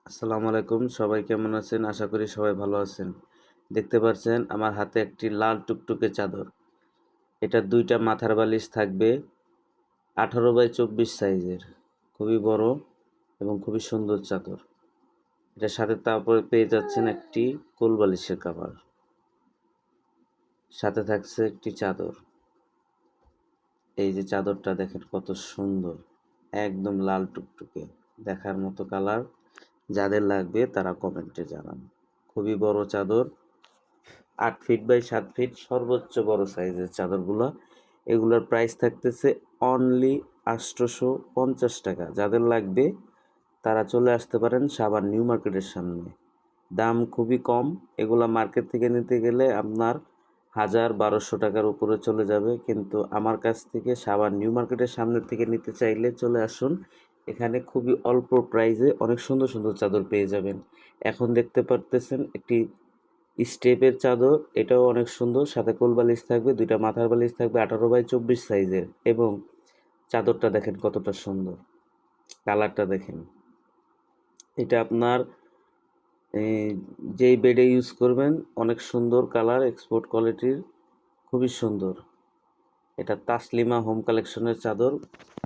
আসসালামু আলাইকুম, সবাই কেমন আছেন? আশা করি সবাই ভালো আছেন। দেখতে পাচ্ছেন আমার হাতে একটি লাল টুকটুকে চাদর। এটার ২ টা মাথার বালিশ থাকবে ১৮x২৪ সাইজের। খুবই বড় এবং খুবই সুন্দর চাদর। এটার সাথে তারপরে পেয়ে যাচ্ছেন একটি কোল বালিশের কভার। সাথে থাকছে একটি চাদর। এই যে চাদরটা দেখেন কত সুন্দর। একদম লাল টুকটুকে। দেখার মতো কালার। যাদের লাগবে তারা কমেন্টে জানান। খুবই বড় চাদর। ৮ ফিট বাই ৭ ফিট সর্বোচ্চ বড় সাইজের চাদরগুলা। এগুলোর প্রাইস থাকতেছে অনলি ৮৫০ টাকা। যাদের লাগবে তারা চলে আসতে পারেন সাভার নিউ মার্কেটের সামনে। দাম খুবই কম। এগুলা মার্কেট থেকে নিতে গেলে আপনার ১০০০-১২০০ টাকার উপরে চলে যাবে, কিন্তু আমার কাছ থেকে সাভার নিউ মার্কেটের সামনে থেকে নিতে চাইলে চলে আসুন। এখানে খুবই অল্প প্রাইসে অনেক সুন্দর সুন্দর চাদর পেয়ে যাবেন। এখন দেখতে পারতেছেন একটি স্টেপের চাদর। এটাও অনেক সুন্দর। সাথে কোল বালিশ থাকবে, ২ টা মাথার বালিশ থাকবে ১৮x২৪ সাইজের এবং চাদরটা দেখেন কতটা সুন্দর। কালারটা দেখেন। এটা আপনার যেই বেডে ইউজ করবেন অনেক সুন্দর কালার, এক্সপোর্ট কোয়ালিটির, খুবই সুন্দর। এটা তাসলিমা হোম কালেকশনের চাদর,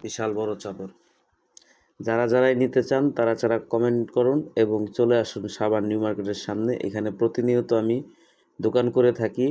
বিশাল বড় চাদর। যারাই নিতে চান তারা কমেন্ট করুন এবং চলে আসুন সাভার নিউ মার্কেটের সামনে। এখানে প্রতিনিয়ত আমি দোকান করে থাকি।